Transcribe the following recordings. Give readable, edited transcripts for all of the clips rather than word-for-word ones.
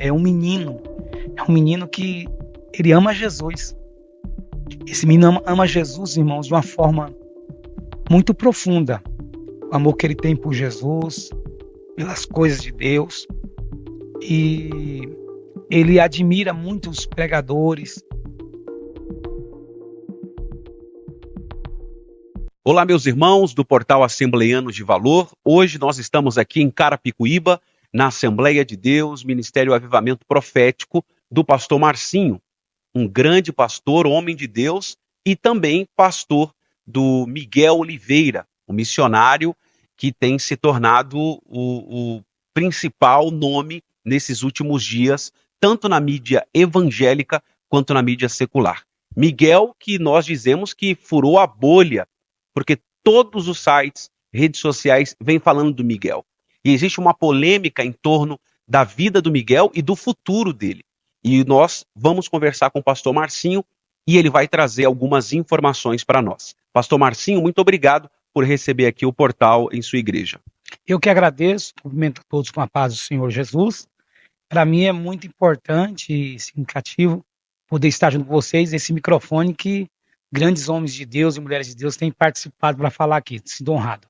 É um menino que ele ama Jesus. Esse menino ama Jesus, irmãos, de uma forma muito profunda. O amor que ele tem por Jesus, pelas coisas de Deus. E ele admira muito os pregadores. Olá, meus irmãos do Portal Assembleianos de Valor. Hoje nós estamos aqui em Carapicuíba, na Assembleia de Deus, Ministério Avivamento Profético, do pastor Marcinho, um grande pastor, homem de Deus, e também pastor do Miguel Oliveira, um missionário que tem se tornado o principal nome nesses últimos dias, tanto na mídia evangélica quanto na mídia secular. Miguel, que nós dizemos que furou a bolha, porque todos os sites, redes sociais, vêm falando do Miguel. E existe uma polêmica em torno da vida do Miguel e do futuro dele. E nós vamos conversar com o pastor Marcinho e ele vai trazer algumas informações para nós. Pastor Marcinho, muito obrigado por receber aqui o portal em sua igreja. Eu que agradeço, cumprimento a todos com a paz do Senhor Jesus. Para mim é muito importante e significativo poder estar junto com vocês, esse microfone que grandes homens de Deus e mulheres de Deus têm participado para falar aqui. Sinto honrado.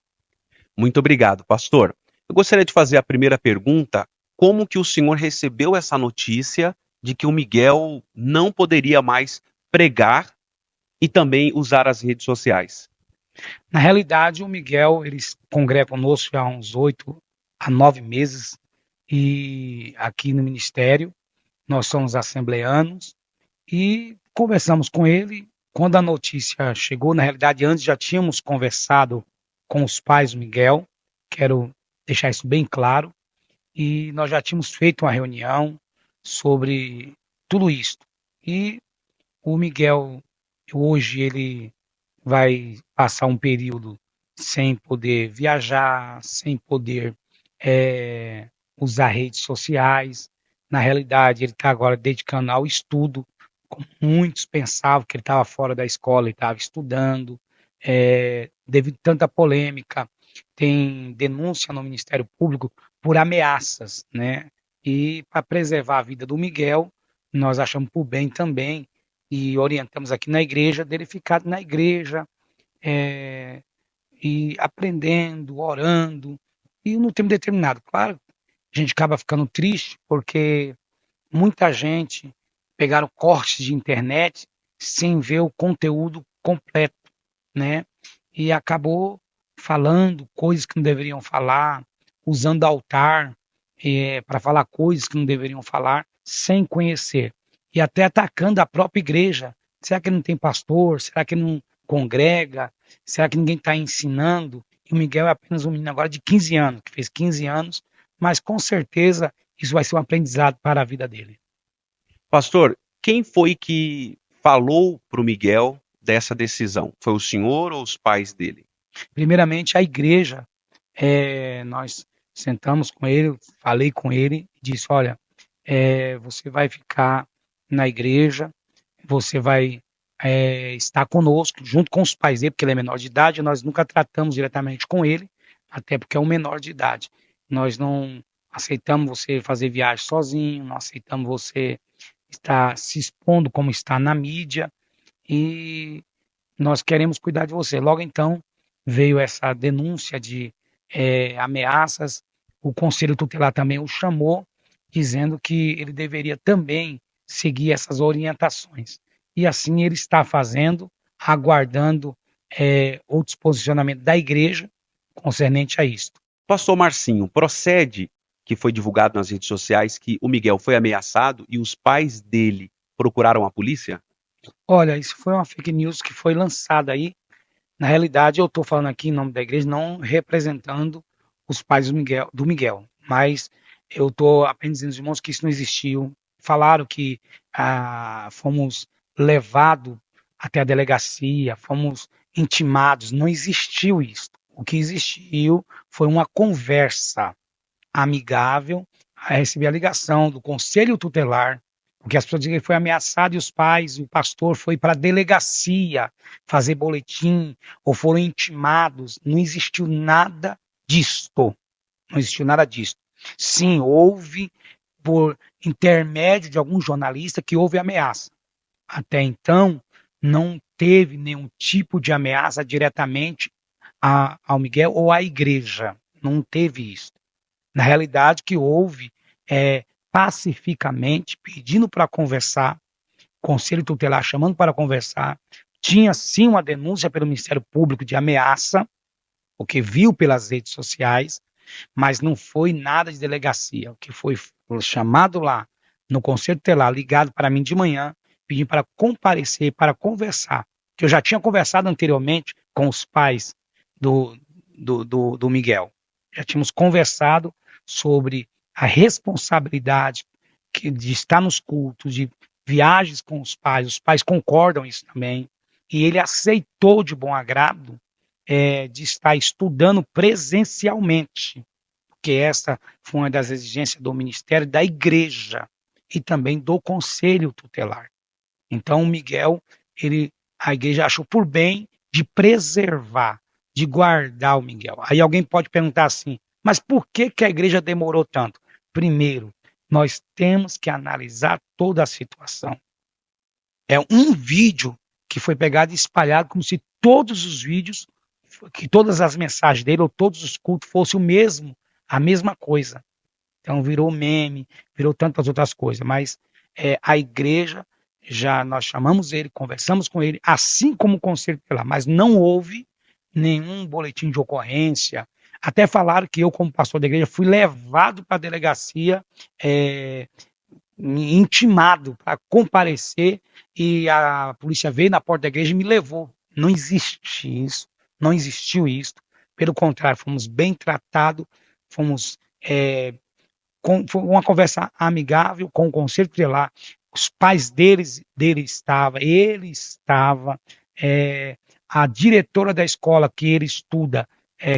Muito obrigado, pastor. Eu gostaria de fazer a primeira pergunta. Como que o senhor recebeu essa notícia de que o Miguel não poderia mais pregar e também usar as redes sociais? Na realidade, o Miguel, ele congrega conosco há uns 8 a 9 meses e aqui no ministério, nós somos assembleanos e conversamos com ele. Quando a notícia chegou, na realidade, antes já tínhamos conversado com os pais do Miguel, quero deixar isso bem claro, e nós já tínhamos feito uma reunião sobre tudo isso. E o Miguel, hoje, ele vai passar um período sem poder viajar, sem poder usar redes sociais. Na realidade, ele está agora dedicando ao estudo, como muitos pensavam que ele estava fora da escola, ele estava estudando. Devido a tanta polêmica, tem denúncia no Ministério Público por ameaças, né? E para preservar a vida do Miguel, nós achamos por bem também e orientamos aqui na igreja dele ficar na igreja e aprendendo, orando, e no tempo determinado. Claro, a gente acaba ficando triste porque muita gente pegaram cortes de internet sem ver o conteúdo completo, né? E acabou falando coisas que não deveriam falar, usando altar para falar coisas que não deveriam falar, sem conhecer. E até atacando a própria igreja. Será que não tem pastor? Será que não congrega? Será que ninguém está ensinando? E o Miguel é apenas um menino agora de 15 anos, que fez 15 anos, mas com certeza isso vai ser um aprendizado para a vida dele. Pastor, quem foi que falou para o Miguel dessa decisão? Foi o senhor ou os pais dele? Primeiramente, a igreja, nós sentamos com ele, falei com ele, e disse, olha, você vai ficar na igreja, você vai estar conosco, junto com os pais dele, porque ele é menor de idade, nós nunca tratamos diretamente com ele, até porque é um menor de idade. Nós não aceitamos você fazer viagem sozinho, não aceitamos você estar se expondo como está na mídia, e nós queremos cuidar de você. Logo então, veio essa denúncia de ameaças, o Conselho Tutelar também o chamou, dizendo que ele deveria também seguir essas orientações. E assim ele está fazendo, aguardando outros posicionamentos da igreja concernente a isto. Pastor Marcinho, procede que foi divulgado nas redes sociais que o Miguel foi ameaçado e os pais dele procuraram a polícia? Olha, isso foi uma fake news que foi lançada aí. Na realidade, eu estou falando aqui em nome da igreja, não representando os pais do Miguel, mas eu estou apenas dizendo aos irmãos que isso não existiu. Falaram que fomos levados até a delegacia, fomos intimados, não existiu isso. O que existiu foi uma conversa amigável. Recebi a ligação do Conselho Tutelar, porque as pessoas dizem que ele foi ameaçado e os pais, o pastor foi para a delegacia fazer boletim ou foram intimados. Não existiu nada disto. Não existiu nada disto. Sim, houve por intermédio de algum jornalista que houve ameaça. Até então, não teve nenhum tipo de ameaça diretamente ao Miguel ou à igreja. Não teve isso. Na realidade, que houve pacificamente, pedindo para conversar, conselho tutelar chamando para conversar, tinha sim uma denúncia pelo Ministério Público de ameaça, o que viu pelas redes sociais, mas não foi nada de delegacia. O que foi chamado lá no conselho tutelar, ligado para mim de manhã, pedindo para comparecer, para conversar, que eu já tinha conversado anteriormente com os pais do Miguel. Já tínhamos conversado sobre a responsabilidade de estar nos cultos, de viagens com os pais concordam isso também, e ele aceitou de bom agrado de estar estudando presencialmente, porque essa foi uma das exigências do Ministério, da Igreja e também do Conselho Tutelar. Então, o Miguel, a Igreja achou por bem de preservar, de guardar o Miguel. Aí alguém pode perguntar assim, mas por que a Igreja demorou tanto? Primeiro, nós temos que analisar toda a situação. É um vídeo que foi pegado e espalhado como se todos os vídeos, que todas as mensagens dele ou todos os cultos fossem a mesma coisa. Então virou meme, virou tantas outras coisas, mas a igreja, já nós chamamos ele, conversamos com ele, assim como o conselho tutelar, mas não houve nenhum boletim de ocorrência. Até falaram que eu, como pastor da igreja, fui levado para a delegacia intimado para comparecer e a polícia veio na porta da igreja e me levou. Não existe isso, não existiu isso. Pelo contrário, fomos bem tratados, fomos foi uma conversa amigável com o conselho tutelar. Os pais dele estavam, ele estava, a diretora da escola que ele estuda,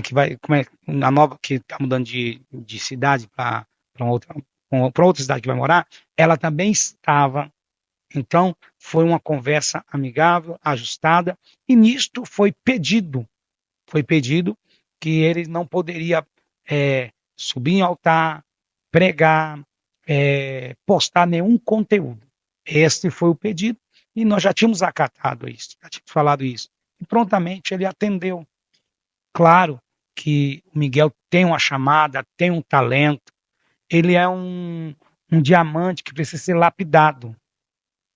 que vai, na nova, que está mudando de cidade para outra cidade que vai morar, ela também estava. Então, foi uma conversa amigável, ajustada, e nisto foi pedido que ele não poderia subir em altar, pregar, postar nenhum conteúdo. Este foi o pedido, e nós já tínhamos acatado isso, já tínhamos falado isso. E prontamente ele atendeu. Claro que o Miguel tem uma chamada, tem um talento, ele é um diamante que precisa ser lapidado.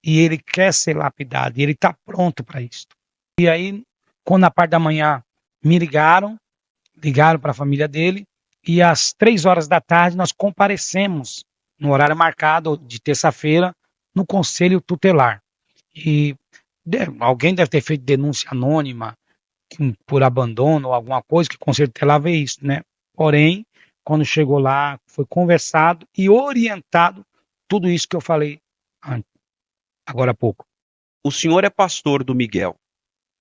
E ele quer ser lapidado, e ele está pronto para isso. E aí, quando na parte da manhã me ligaram para a família dele, e às 3 horas da tarde nós comparecemos, no horário marcado de terça-feira, no Conselho Tutelar. E alguém deve ter feito denúncia anônima por abandono ou alguma coisa, que o Conselho Tutelar vê isso, né? Porém, quando chegou lá, foi conversado e orientado tudo isso que eu falei agora há pouco. O senhor é pastor do Miguel.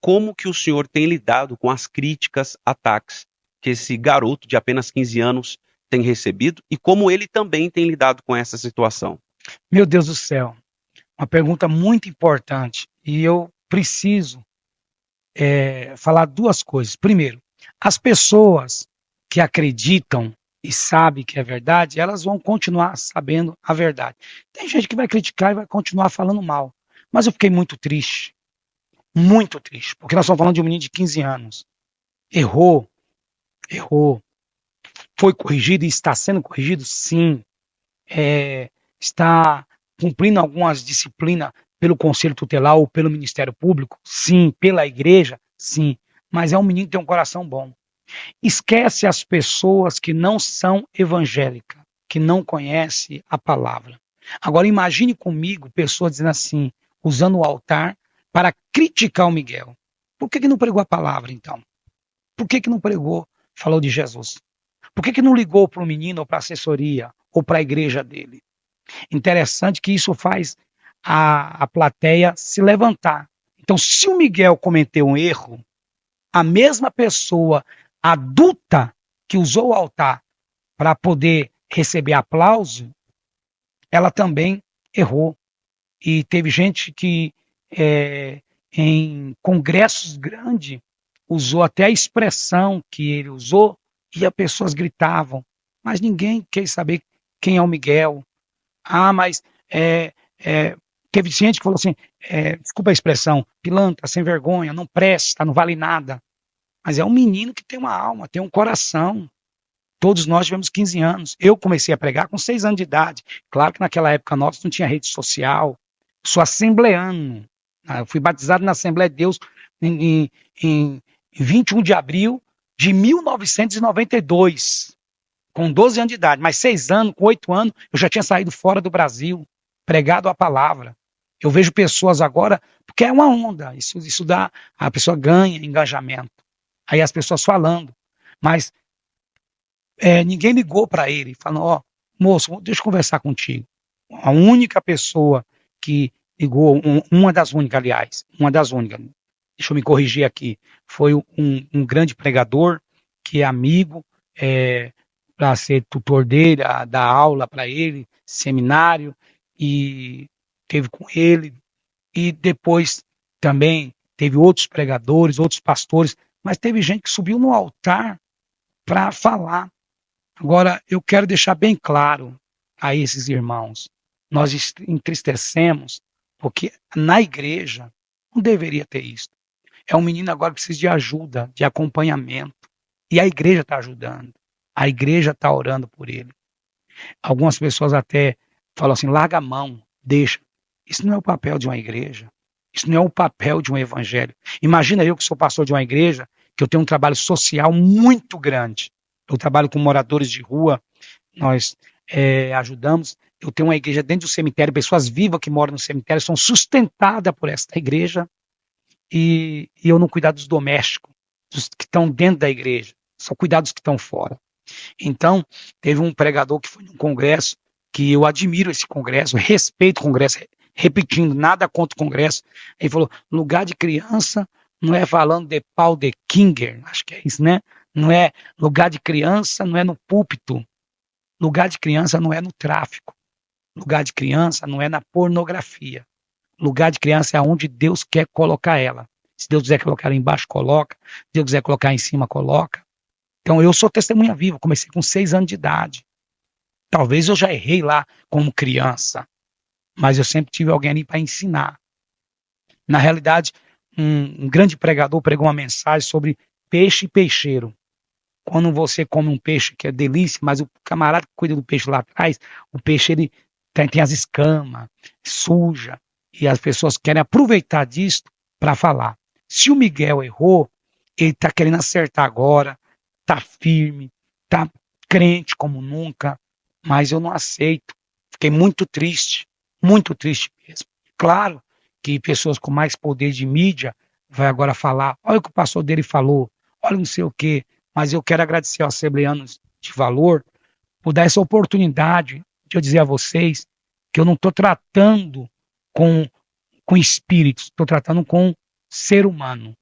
Como que o senhor tem lidado com as críticas, ataques que esse garoto de apenas 15 anos tem recebido e como ele também tem lidado com essa situação? Meu Deus do céu, uma pergunta muito importante e eu preciso falar duas coisas. Primeiro, as pessoas que acreditam e sabem que é verdade, elas vão continuar sabendo a verdade. Tem gente que vai criticar e vai continuar falando mal, mas eu fiquei muito triste, porque nós estamos falando de um menino de 15 anos. Errou, foi corrigido e está sendo corrigido, sim. Está cumprindo algumas disciplinas pelo Conselho Tutelar ou pelo Ministério Público, sim. Pela igreja, sim. Mas é um menino que tem um coração bom. Esquece as pessoas que não são evangélicas, que não conhecem a palavra. Agora imagine comigo pessoas dizendo assim, usando o altar para criticar o Miguel. Por que não pregou a palavra, então? Por que não pregou, falou de Jesus? Por que não ligou para o menino ou para a assessoria ou para a igreja dele? Interessante que isso faz a plateia se levantar. Então, se o Miguel cometeu um erro, a mesma pessoa adulta que usou o altar para poder receber aplauso, ela também errou. E teve gente que em congressos grandes usou até a expressão que ele usou e as pessoas gritavam, mas ninguém quer saber quem é o Miguel, Mas é, é, teve gente que falou assim, desculpa a expressão, pilantra, sem vergonha, não presta, não vale nada. Mas é um menino que tem uma alma, tem um coração. Todos nós tivemos 15 anos. Eu comecei a pregar com 6 anos de idade. Claro que naquela época nossa não tinha rede social. Sou assembleano. Eu fui batizado na Assembleia de Deus em 21 de abril de 1992, com 12 anos de idade. Mas 6 anos, com 8 anos, eu já tinha saído fora do Brasil, pregado a palavra. Eu vejo pessoas agora, porque é uma onda, isso dá, a pessoa ganha engajamento. Aí as pessoas falando. Mas ninguém ligou para ele, falando, moço, deixa eu conversar contigo. A única pessoa que ligou, uma das únicas, aliás, deixa eu me corrigir aqui, foi um grande pregador, que é amigo, para ser tutor dele, a dar aula para ele, seminário, e teve com ele, e depois também teve outros pregadores, outros pastores, mas teve gente que subiu no altar para falar. Agora, eu quero deixar bem claro a esses irmãos, nós entristecemos porque na igreja não deveria ter isso. É um menino agora que precisa de ajuda, de acompanhamento, e a igreja está ajudando, a igreja está orando por ele. Algumas pessoas até falam assim, larga a mão, deixa. Isso não é o papel de uma igreja, isso não é o papel de um evangelho. Imagina eu que sou pastor de uma igreja, que eu tenho um trabalho social muito grande. Eu trabalho com moradores de rua, nós ajudamos. Eu tenho uma igreja dentro do cemitério, pessoas vivas que moram no cemitério são sustentadas por esta igreja, e eu não cuidar dos domésticos, dos que estão dentro da igreja, só cuidar dos que estão fora. Então, teve um pregador que foi num congresso, que eu admiro esse congresso, respeito o congresso, repetindo, nada contra o congresso. Ele falou, lugar de criança não é falando de Paul de Kinger, acho que é isso, né? Não é lugar de criança, não é no púlpito. Lugar de criança não é no tráfico. Lugar de criança não é na pornografia. Lugar de criança é onde Deus quer colocar ela. Se Deus quiser colocar ela embaixo, coloca. Se Deus quiser colocar em cima, coloca. Então, eu sou testemunha viva, comecei com 6 anos de idade. Talvez eu já errei lá como criança, mas eu sempre tive alguém ali para ensinar. Na realidade, um grande pregador pregou uma mensagem sobre peixe e peixeiro. Quando você come um peixe que é delícia, mas o camarada que cuida do peixe lá atrás, o peixe ele tem as escamas, suja, e as pessoas querem aproveitar disso para falar. Se o Miguel errou, ele está querendo acertar agora, está firme, está crente como nunca, mas eu não aceito. Fiquei muito triste mesmo. Claro que pessoas com mais poder de mídia vai agora falar, olha o que o pastor dele falou, olha não sei o quê, mas eu quero agradecer aos assembleanos de valor por dar essa oportunidade de eu dizer a vocês que eu não estou tratando com espíritos, estou tratando com ser humano,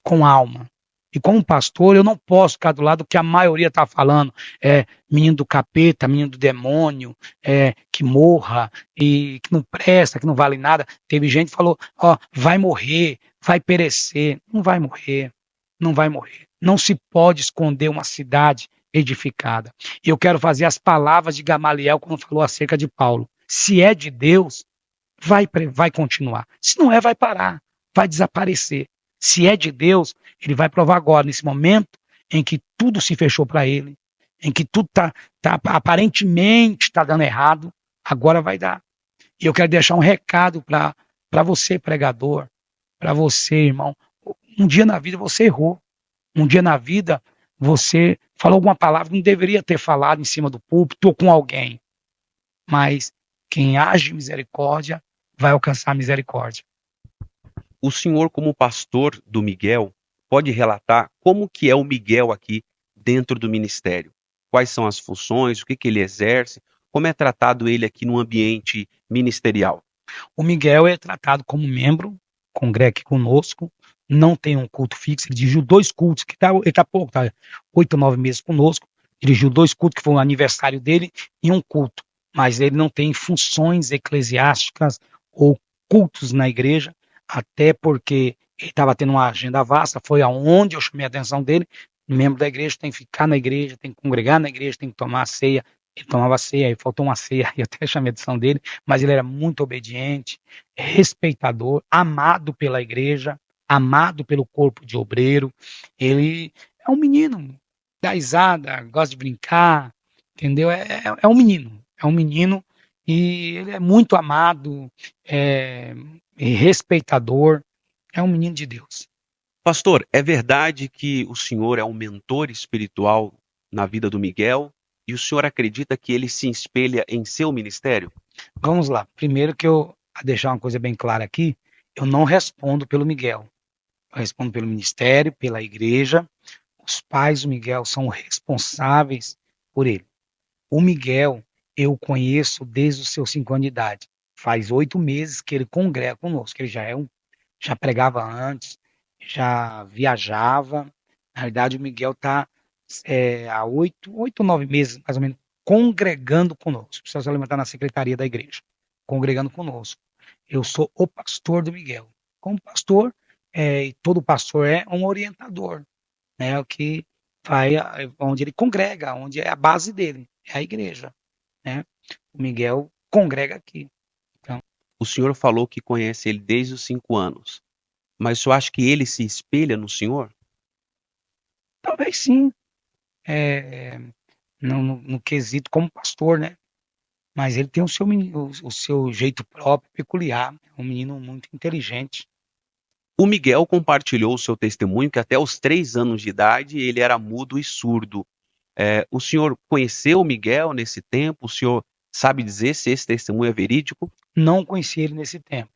com alma. E como pastor, eu não posso ficar do lado que a maioria está falando, menino do capeta, menino do demônio, que morra, e que não presta, que não vale nada. Teve gente que falou, vai morrer, vai perecer. Não vai morrer, não vai morrer. Não se pode esconder uma cidade edificada. E eu quero fazer as palavras de Gamaliel quando falou acerca de Paulo. Se é de Deus, vai continuar. Se não é, vai parar, vai desaparecer. Se é de Deus, ele vai provar agora, nesse momento em que tudo se fechou para ele, em que tudo aparentemente está dando errado, agora vai dar. E eu quero deixar um recado para você, pregador, para você, irmão. Um dia na vida você errou. Um dia na vida você falou alguma palavra que não deveria ter falado em cima do púlpito ou com alguém. Mas quem age misericórdia vai alcançar misericórdia. O senhor, como pastor do Miguel, pode relatar como que é o Miguel aqui dentro do ministério? Quais são as funções, o que ele exerce, como é tratado ele aqui no ambiente ministerial? O Miguel é tratado como membro, congrega aqui conosco, não tem um culto fixo, ele dirigiu 2 cultos, ele está pouco, tá 8 ou 9 meses conosco, dirigiu 2 cultos, que foi o aniversário dele, e um culto, mas ele não tem funções eclesiásticas ou cultos na igreja, até porque ele estava tendo uma agenda vasta, foi aonde eu chamei a atenção dele, membro da igreja tem que ficar na igreja, tem que congregar na igreja, tem que tomar a ceia Ele tomava ceia, aí faltou uma ceia, e até chamei a atenção dele, mas ele era muito obediente, respeitador, amado pela igreja, amado pelo corpo de obreiro. Ele é um menino, dá risada, gosta de brincar, entendeu? É um menino, e ele é muito amado, e respeitador, é um menino de Deus. Pastor, é verdade que o senhor é um mentor espiritual na vida do Miguel e o senhor acredita que ele se espelha em seu ministério? Vamos lá, primeiro que eu, a deixar uma coisa bem clara aqui, eu não respondo pelo Miguel. Eu respondo pelo ministério, pela igreja. Os pais do Miguel são responsáveis por ele. O Miguel, eu conheço desde os seus 5 anos de idade. Faz 8 meses que ele congrega conosco. Ele já pregava antes, já viajava. Na verdade, o Miguel está há 9 meses, mais ou menos, congregando conosco. Precisa se alimentar na secretaria da igreja, congregando conosco. Eu sou o pastor do Miguel. Como pastor, e todo pastor é um orientador, né? O que vai onde ele congrega, onde é a base dele, é a igreja, né? O Miguel congrega aqui. Então, O senhor falou que conhece ele desde os 5 anos, mas o senhor acha que ele se espelha no senhor? talvez sim, é, no quesito como pastor, né? Mas ele tem o seu jeito próprio, peculiar. É um menino muito inteligente. O Miguel compartilhou o seu testemunho que até os 3 anos de idade ele era mudo e surdo. O senhor conheceu o Miguel nesse tempo? O senhor sabe dizer se esse testemunho é verídico? Não conheci ele nesse tempo,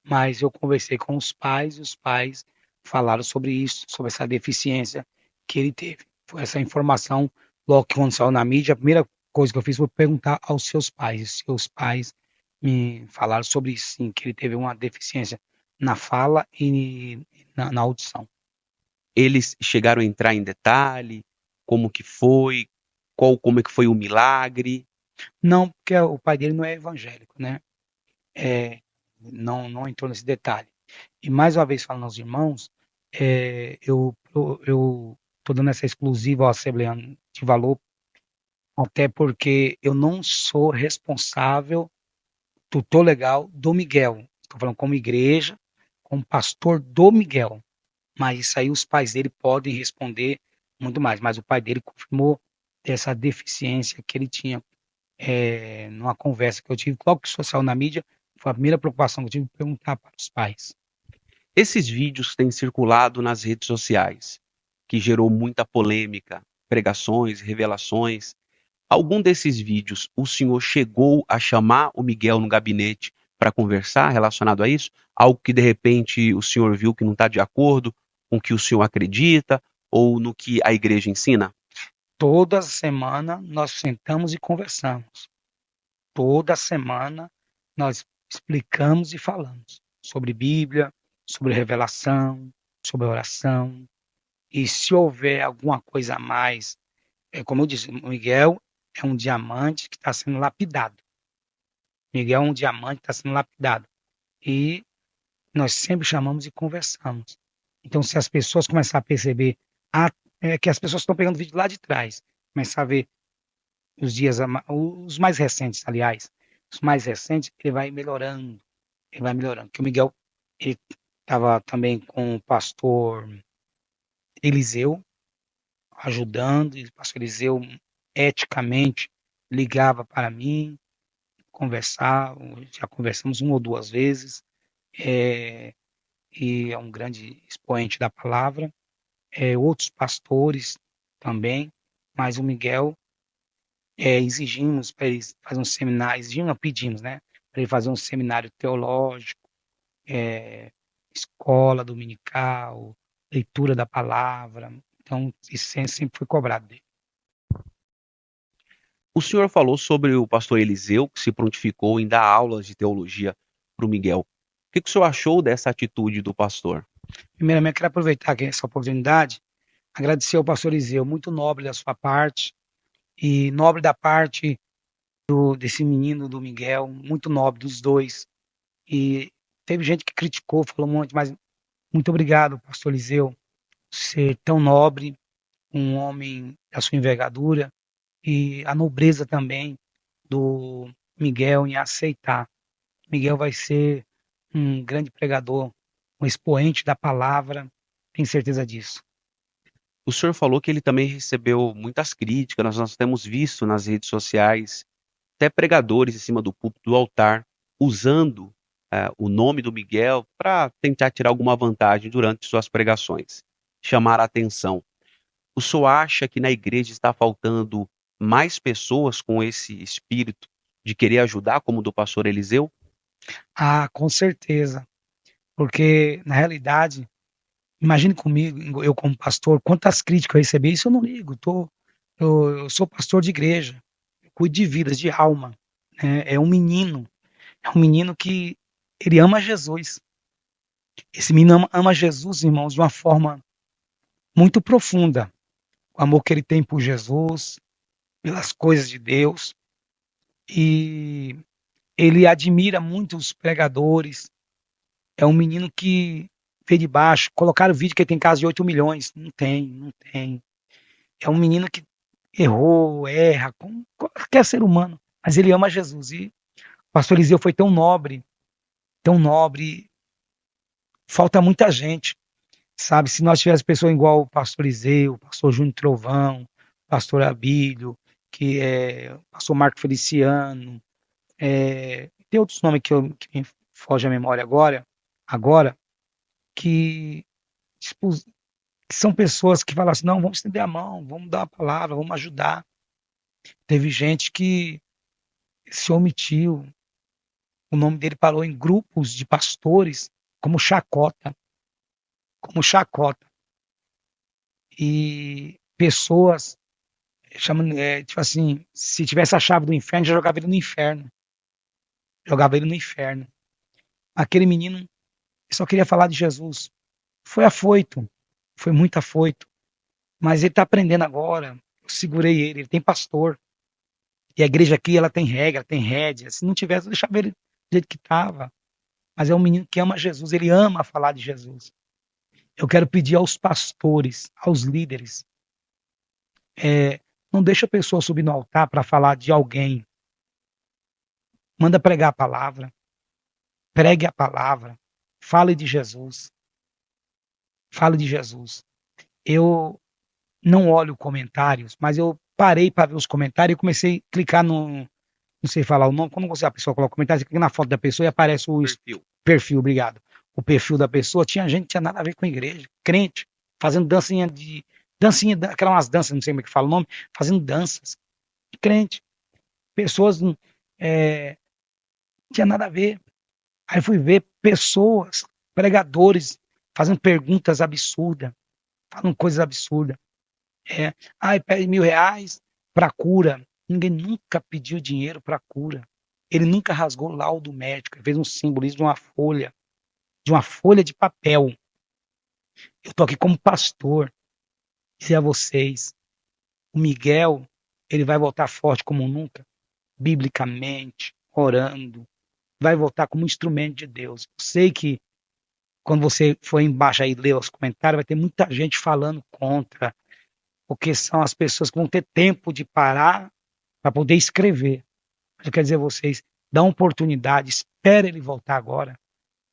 mas eu conversei com os pais e os pais falaram sobre isso, sobre essa deficiência que ele teve. Foi essa informação, logo que quando saiu na mídia, a primeira coisa que eu fiz foi perguntar aos seus pais. Os seus pais me falaram sobre isso, sim, que ele teve uma deficiência na fala e na audição. Eles chegaram a entrar em detalhe, como que foi, como é que foi o milagre? Não, porque o pai dele não é evangélico, né? É, não entrou nesse detalhe. E mais uma vez falando aos irmãos, eu estou dando essa exclusiva ao Assembleano de Valor, até porque eu não sou responsável, tutor legal do Miguel. Estou falando como igreja, como pastor do Miguel. Mas isso aí os pais dele podem responder muito mais. Mas o pai dele confirmou essa deficiência que ele tinha numa conversa que eu tive, logo que isso saiu na mídia, foi a primeira preocupação que eu tive de perguntar para os pais. Esses vídeos têm circulado nas redes sociais, que gerou muita polêmica, pregações, revelações. Algum desses vídeos o senhor chegou a chamar o Miguel no gabinete para conversar relacionado a isso? Algo que de repente o senhor viu que não está de acordo com o que o senhor acredita ou no que a igreja ensina? Toda semana nós sentamos e conversamos. Toda semana nós explicamos e falamos sobre Bíblia, sobre revelação, sobre oração. E se houver alguma coisa a mais, como eu disse, o Miguel é um diamante que está sendo lapidado. Miguel é um diamante que está sendo lapidado. E nós sempre chamamos e conversamos. Então, se as pessoas começarem a perceber que as pessoas estão pegando vídeo lá de trás, começar a ver os mais recentes, aliás, os mais recentes, ele vai melhorando. Porque o Miguel, ele estava também com o pastor Eliseu, ajudando, e o pastor Eliseu, eticamente, ligava para mim, conversar, já conversamos uma ou duas vezes, é, e é um grande expoente da palavra. Outros pastores também, mas o Miguel, exigimos para ele fazer um seminário, exigimos, não, pedimos, né, para ele fazer um seminário teológico, é, escola dominical, leitura da palavra. Então, isso sempre foi cobrado dele. O senhor falou sobre o pastor Eliseu, que se prontificou em dar aulas de teologia para o Miguel. O que o senhor achou dessa atitude do pastor? Primeiramente, quero aproveitar aqui essa oportunidade, agradecer ao pastor Eliseu, muito nobre da sua parte, e nobre da parte desse menino do Miguel, muito nobre dos dois. E teve gente que criticou, falou um monte, mas muito obrigado, pastor Eliseu, ser tão nobre, um homem da sua envergadura, e a nobreza também do Miguel em aceitar. Miguel vai ser um grande pregador, um expoente da palavra, tenho certeza disso. O senhor falou que ele também recebeu muitas críticas, nós temos visto nas redes sociais, até pregadores em cima do púlpito do altar, usando o nome do Miguel para tentar tirar alguma vantagem durante suas pregações, chamar a atenção. O senhor acha que na igreja está faltando mais pessoas com esse espírito de querer ajudar, como o do pastor Eliseu? Ah, com certeza, porque na realidade, imagine comigo, eu como pastor, quantas críticas eu recebi, isso eu não ligo, eu sou pastor de igreja, eu cuido de vidas, de alma, né? É um menino que ele ama Jesus. Esse menino ama Jesus, irmãos, de uma forma muito profunda. O amor que ele tem por Jesus, pelas coisas de Deus, e ele admira muito os pregadores. É um menino que veio de baixo. Colocaram o vídeo que ele tem casa de 8 milhões. Não tem, não tem. É um menino que errou, erra, como qualquer ser humano. Mas ele ama Jesus. E o pastor Eliseu foi tão nobre, tão nobre. Falta muita gente, sabe? Se nós tivéssemos pessoas igual o pastor Eliseu, o pastor Júnior Trovão, o pastor Abílio, que é o pastor Marco Feliciano, tem outros nomes que me foge à memória agora, que, tipo, que são pessoas que falam assim, não, vamos estender a mão, vamos dar uma palavra, vamos ajudar. Teve gente que se omitiu, o nome dele parou em grupos de pastores como chacota, como chacota. E pessoas chamando, tipo assim, se tivesse a chave do inferno, já jogava ele no inferno. Jogava ele no inferno. Aquele menino só queria falar de Jesus. Foi afoito, foi muito afoito. Mas ele está aprendendo agora. Eu segurei ele tem pastor. E a igreja aqui, ela tem regra, tem rédea. Se não tivesse, eu deixava ele do jeito que estava. Mas é um menino que ama Jesus, ele ama falar de Jesus. Eu quero pedir aos pastores, aos líderes, não deixa a pessoa subir no altar para falar de alguém. Manda pregar a palavra, pregue a palavra, fale de Jesus, fale de Jesus. Eu não olho comentários, mas eu parei para ver os comentários e comecei a clicar no, não sei falar o nome, quando você, a pessoa coloca comentário, você clica na foto da pessoa e aparece o perfil, obrigado. O perfil da pessoa, tinha gente que tinha nada a ver com a igreja, crente, fazendo dancinha, aquelas umas danças, não sei como é que fala o nome, fazendo danças, de crente, pessoas, tinha nada a ver. Aí fui ver pessoas, pregadores, fazendo perguntas absurdas, falando coisas absurdas. Pede R$ 1.000 para cura. Ninguém nunca pediu dinheiro para cura. Ele nunca rasgou laudo médico. Ele fez um simbolismo de uma folha de papel. Eu estou aqui como pastor. Dizer a vocês, o Miguel, ele vai voltar forte como nunca, biblicamente, orando. Vai voltar como instrumento de Deus. Eu sei que quando você for embaixo aí ler os comentários, vai ter muita gente falando contra, porque são as pessoas que vão ter tempo de parar para poder escrever. Mas eu quero dizer a vocês, dá uma oportunidade, espere ele voltar agora.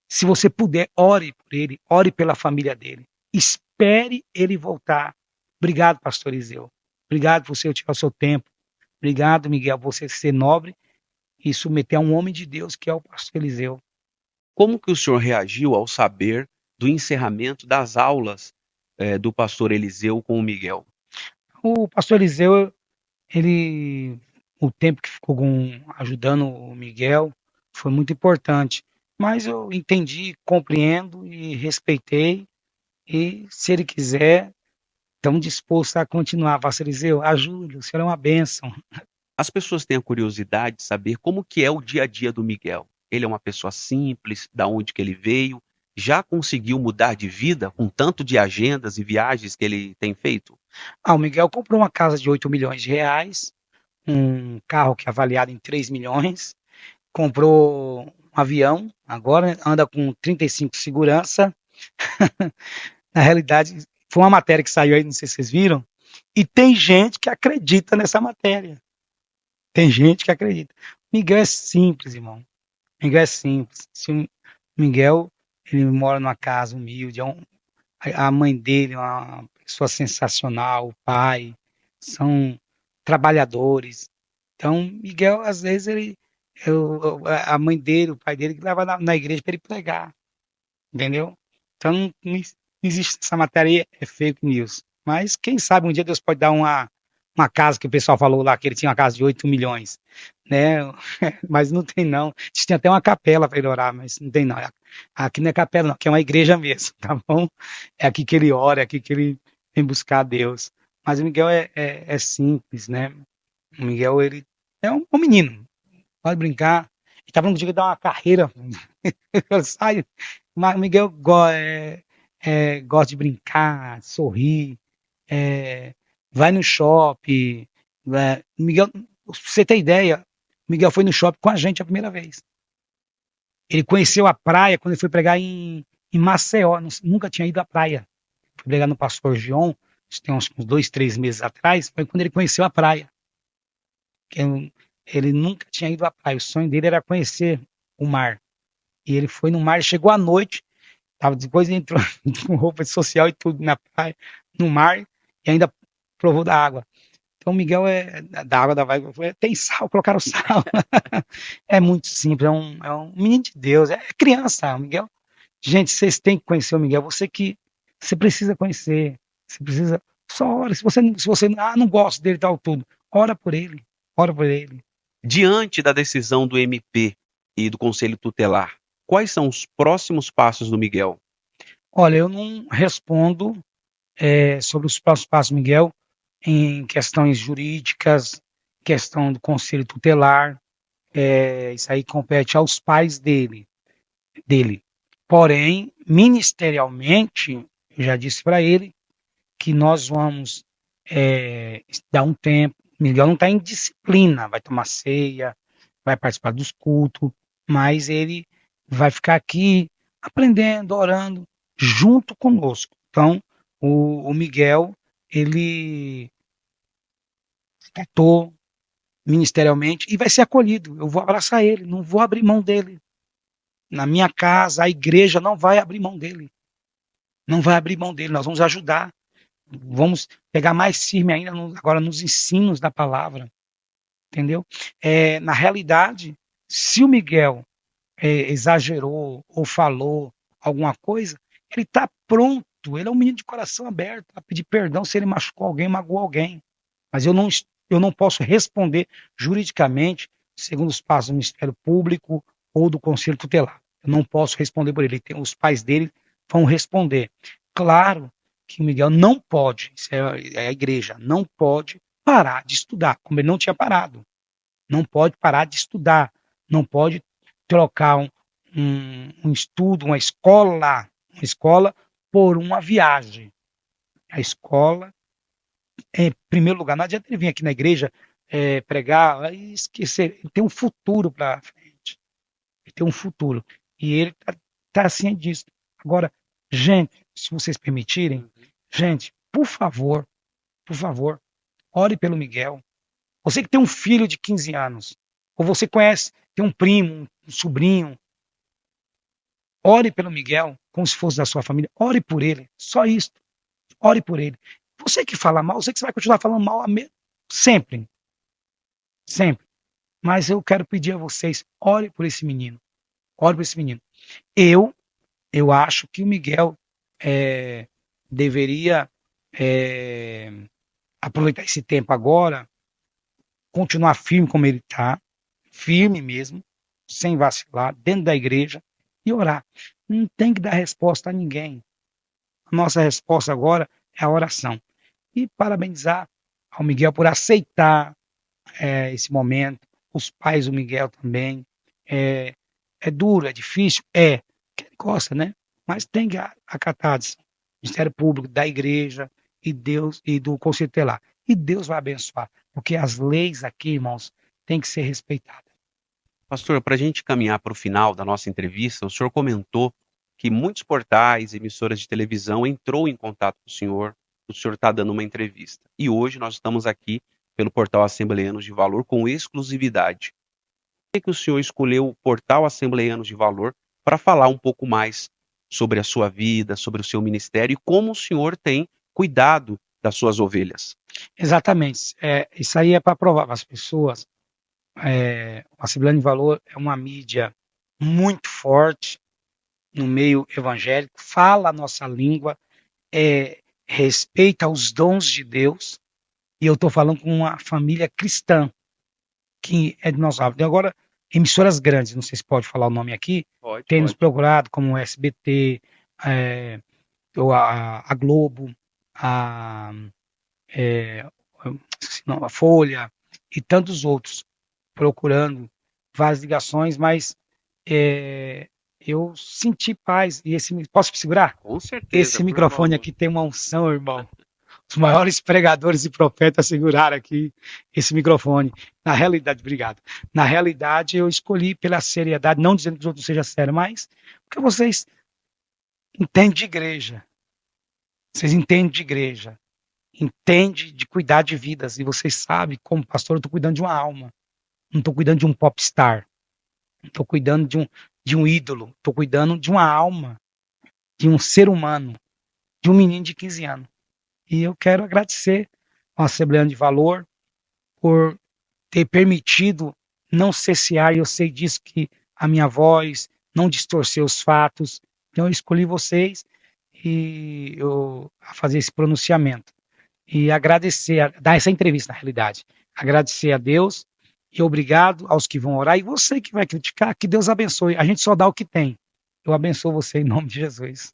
Se você puder, ore por ele, ore pela família dele. Espere ele voltar. Obrigado, pastor Eliseu. Obrigado por você tirar o seu tempo. Obrigado, Miguel, por você ser nobre e submeter a um homem de Deus que é o pastor Eliseu. Como que o senhor reagiu ao saber do encerramento das aulas do pastor Eliseu com o Miguel? O pastor Eliseu, ele, o tempo que ficou ajudando o Miguel foi muito importante. Mas eu entendi, compreendo e respeitei. E se ele quiser, estamos dispostos a continuar. Pastor Eliseu, ajude, o senhor é uma bênção. As pessoas têm a curiosidade de saber como que é o dia a dia do Miguel. Ele é uma pessoa simples, da onde que ele veio, já conseguiu mudar de vida com tanto de agendas e viagens que ele tem feito? O Miguel comprou uma casa de R$ 8 milhões, um carro que é avaliado em 3 milhões, comprou um avião, agora anda com 35 segurança. Na realidade, foi uma matéria que saiu aí, não sei se vocês viram, E tem gente que acredita nessa matéria. Tem gente que acredita. Miguel é simples, irmão. Miguel é simples. Se o Miguel, ele mora numa casa humilde, a mãe dele é uma pessoa sensacional, o pai, são trabalhadores. Então, Miguel, às vezes, a mãe dele, o pai dele, que leva na igreja para ele pregar, entendeu? Então, não existe essa matéria, é fake news. Mas, quem sabe, um dia Deus pode dar uma casa que o pessoal falou lá, que ele tinha uma casa de 8 milhões, né? Mas não tem, não. Tinha até uma capela para ele orar, mas não tem, não. Aqui não é capela, não, aqui é uma igreja mesmo, tá bom? É aqui que ele ora, é aqui que ele vem buscar a Deus. Mas o Miguel é simples, né? O Miguel, ele é um menino, pode brincar. Ele tá falando que dar uma carreira, sai. Mas o Miguel gosta de brincar, sorrir, é, vai no shopping. Miguel, pra você ter ideia, Miguel foi no shopping com a gente a primeira vez. Ele conheceu a praia quando ele foi pregar em Maceió, nunca tinha ido à praia. Foi pregar no Pastor Gion, isso tem uns 2, 3 meses atrás, foi quando ele conheceu a praia. Ele nunca tinha ido à praia, o sonho dele era conhecer o mar. E ele foi no mar, chegou à noite, depois entrou com roupa social e tudo na praia, no mar, e ainda provou da água. Então, o Miguel da água da vai, tem sal, colocaram sal. É muito simples, é um menino de Deus, é criança, o Miguel. Gente, vocês têm que conhecer o Miguel, você precisa conhecer, você precisa, só ora, se você não gosta dele tal tudo, ora por ele, ora por ele. Diante da decisão do MP e do Conselho Tutelar, quais são os próximos passos do Miguel? Olha, eu não respondo sobre os próximos passos, Miguel, em questões jurídicas, questão do Conselho Tutelar, isso aí compete aos pais dele. Porém, ministerialmente, eu já disse para ele que nós vamos dar um tempo. Miguel não está em disciplina, vai tomar ceia, vai participar dos cultos, mas ele vai ficar aqui aprendendo, orando, junto conosco. Então, o Miguel, ele tratou ministerialmente e vai ser acolhido. Eu vou abraçar ele, não vou abrir mão dele. Na minha casa, a igreja não vai abrir mão dele. Não vai abrir mão dele, nós vamos ajudar. Vamos pegar mais firme ainda agora nos ensinos da palavra, entendeu? Na realidade, se o Miguel exagerou ou falou alguma coisa, ele está pronto, ele é um menino de coração aberto a pedir perdão se ele machucou alguém, magoou alguém. Mas eu não posso responder juridicamente, segundo os passos do Ministério Público ou do Conselho Tutelar. Eu não posso responder por ele. Os pais dele vão responder. Claro que o Miguel não pode, isso é a igreja, não pode parar de estudar, como ele não tinha parado. Não pode parar de estudar, não pode trocar um estudo, uma escola por uma viagem. A escola em primeiro lugar. Não adianta ele vir aqui na igreja pregar e esquecer. Ele tem um futuro para frente. Ele tem um futuro. E ele tá ciente disso. Agora, gente, se vocês permitirem, gente, por favor, ore pelo Miguel. Você que tem um filho de 15 anos, ou você conhece, tem um primo, um sobrinho, ore pelo Miguel, como se fosse da sua família. Ore por ele. Só isso. Ore por ele. Você que fala mal, você que vai continuar falando mal sempre, sempre. Mas eu quero pedir a vocês, ore por esse menino. Ore por esse menino. Eu acho que o Miguel deveria aproveitar esse tempo agora, continuar firme como ele está, firme mesmo, sem vacilar, dentro da igreja e orar. Não tem que dar resposta a ninguém. A nossa resposta agora é a oração. E parabenizar ao Miguel por aceitar esse momento, os pais do Miguel também. É duro, é difícil? Que ele gosta, né? Mas tem que acatar o Ministério Público, da igreja e Deus e do Conselho Tutelar. E Deus vai abençoar, porque as leis aqui, irmãos, têm que ser respeitadas. Pastor, para a gente caminhar para o final da nossa entrevista, o senhor comentou que muitos portais, emissoras de televisão entrou em contato com o senhor o senhor está dando uma entrevista. E hoje nós estamos aqui pelo Portal Assembleanos de Valor com exclusividade. Por que o senhor escolheu o Portal Assembleanos de Valor para falar um pouco mais sobre a sua vida, sobre o seu ministério e como o senhor tem cuidado das suas ovelhas? Exatamente. Isso aí é para provar para as pessoas. O Assembleano de Valor é uma mídia muito forte no meio evangélico, fala a nossa língua, respeita os dons de Deus, e eu estou falando com uma família cristã, que é de nosso lado. Agora, emissoras grandes, não sei se pode falar o nome aqui, tem nos procurado, como o SBT, ou a Globo, a, a Folha e tantos outros, procurando várias ligações, mas eu senti paz. E posso me segurar? Com certeza. Esse microfone aqui tem uma unção, irmão. Os maiores pregadores e profetas seguraram aqui esse microfone. Na realidade, obrigado. Na realidade, eu escolhi pela seriedade, não dizendo que os outros sejam sérios, mas porque vocês entendem de igreja. Vocês entendem de igreja. Entendem de cuidar de vidas. E vocês sabem, como pastor, eu estou cuidando de uma alma. Não estou cuidando de um popstar. Não estou cuidando de um ídolo. Estou cuidando de uma alma, de um ser humano, de um menino de 15 anos. E eu quero agradecer ao Assembleano de Valor por ter permitido não cessear, e eu sei disso, que a minha voz, não distorcer os fatos. Então eu escolhi vocês a fazer esse pronunciamento. E agradecer, dar essa entrevista, na realidade. Agradecer a Deus e obrigado aos que vão orar. E você que vai criticar, que Deus abençoe. A gente só dá o que tem. Eu abençoo você em nome de Jesus.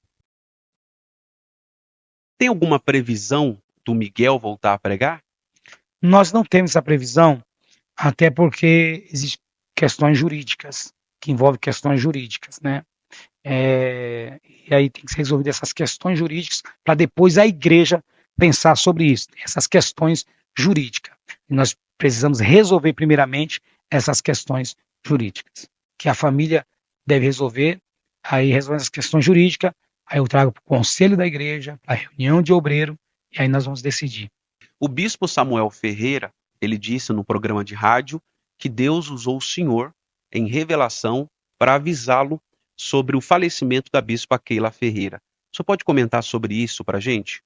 Tem alguma previsão do Miguel voltar a pregar? Nós não temos essa previsão, até porque existem questões jurídicas, que envolvem questões jurídicas, né? E aí tem que ser resolvido essas questões jurídicas para depois a igreja pensar sobre isso, essas questões jurídicas. E nós precisamos resolver primeiramente essas questões jurídicas, que a família deve resolver, aí resolve as questões jurídicas, aí eu trago para o conselho da igreja, para a reunião de obreiro, e aí nós vamos decidir. O bispo Samuel Ferreira, ele disse no programa de rádio que Deus usou o senhor em revelação para avisá-lo sobre o falecimento da bispa Keila Ferreira. O senhor pode comentar sobre isso para a gente?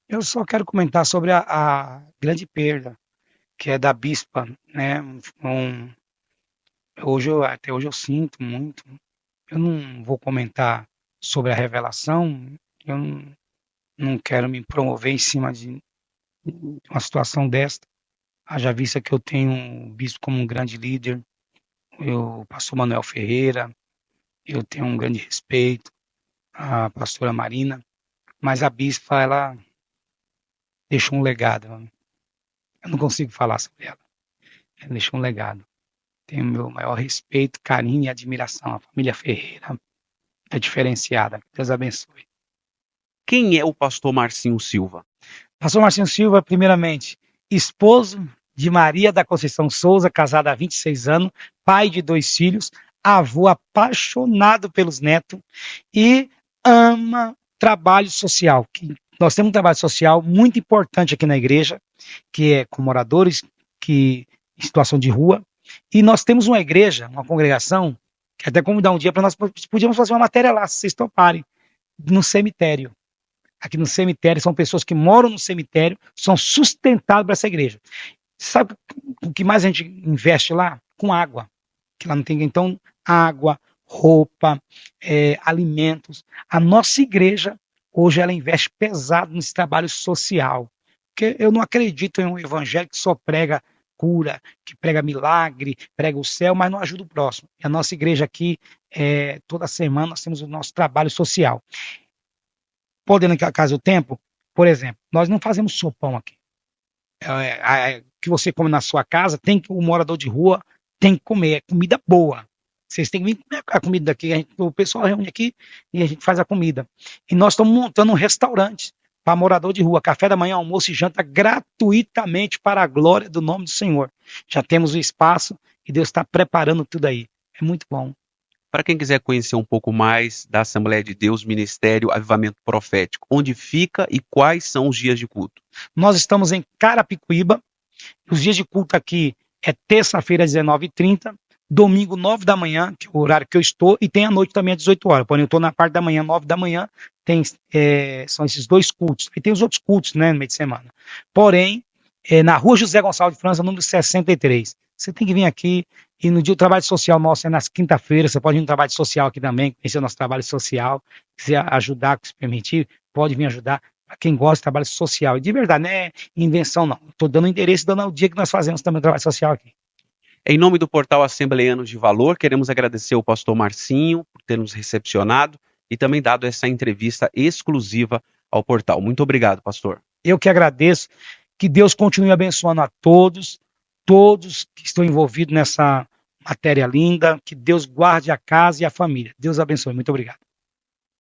Eu só quero comentar sobre a grande perda, que é da bispa, né? Até hoje eu sinto muito. Eu não vou comentar sobre a revelação, eu não quero me promover em cima de uma situação desta. Haja vista que eu tenho visto como um grande líder, o pastor Manuel Ferreira, eu tenho um grande respeito, a pastora Marina, mas a bispa, ela deixou um legado. Eu não consigo falar sobre ela. Ela deixou um legado. Tenho o meu maior respeito, carinho e admiração. A família Ferreira é diferenciada. Deus abençoe. Quem é o pastor Marcinho Silva? Pastor Marcinho Silva, primeiramente, esposo de Maria da Conceição Souza, casado há 26 anos, pai de 2 filhos, avô apaixonado pelos netos e ama trabalho social. Nós temos um trabalho social muito importante aqui na igreja, que é com moradores em situação de rua, e nós temos uma igreja, uma congregação, que até convidar um dia para nós podíamos fazer uma matéria lá, se vocês toparem, no cemitério. Aqui no cemitério, são pessoas que moram no cemitério, são sustentadas para essa igreja. Sabe o que mais a gente investe lá? Com água. Que lá não tem. Então, água, roupa, alimentos. A nossa igreja, hoje, ela investe pesado nesse trabalho social. Porque eu não acredito em um evangelho que só prega cura, que prega milagre, prega o céu, mas não ajuda o próximo. E a nossa igreja aqui, toda semana, nós temos o nosso trabalho social. Podendo acaso o tempo, por exemplo, nós não fazemos sopão aqui. Que você come na sua casa, o morador de rua tem que comer, é comida boa. Vocês têm que vir comer a comida daqui, o pessoal reúne aqui e a gente faz a comida. E nós estamos montando um restaurante para morador de rua, café da manhã, almoço e janta gratuitamente para a glória do nome do Senhor. Já temos o espaço e Deus está preparando tudo aí. É muito bom. Para quem quiser conhecer um pouco mais da Assembleia de Deus, Ministério Avivamento Profético, onde fica e quais são os dias de culto? Nós estamos em Carapicuíba. Os dias de culto aqui é terça-feira, às 19h30, domingo, 9 da manhã, que é o horário que eu estou, e tem à noite também, às 18 horas. Porém, eu estou na parte da manhã, 9 da manhã, são esses dois cultos. E tem os outros cultos, né, no meio de semana. Porém, na rua José Gonçalves de França, número 63. Você tem que vir aqui, e no dia do trabalho social nosso é nas quinta-feiras, você pode vir no trabalho social aqui também, conhecer o nosso trabalho social, quiser ajudar, se permitir, pode vir ajudar. Para quem gosta de trabalho social. E de verdade, não é invenção, não. Estou dando endereço, dando o dia que nós fazemos também o trabalho social aqui. Em nome do portal Assembleanos de Valor, queremos agradecer ao pastor Marcinho por ter nos recepcionado e também dado essa entrevista exclusiva ao portal. Muito obrigado, pastor. Eu que agradeço. Que Deus continue abençoando a todos que estão envolvidos nessa matéria linda. Que Deus guarde a casa e a família. Deus abençoe. Muito obrigado.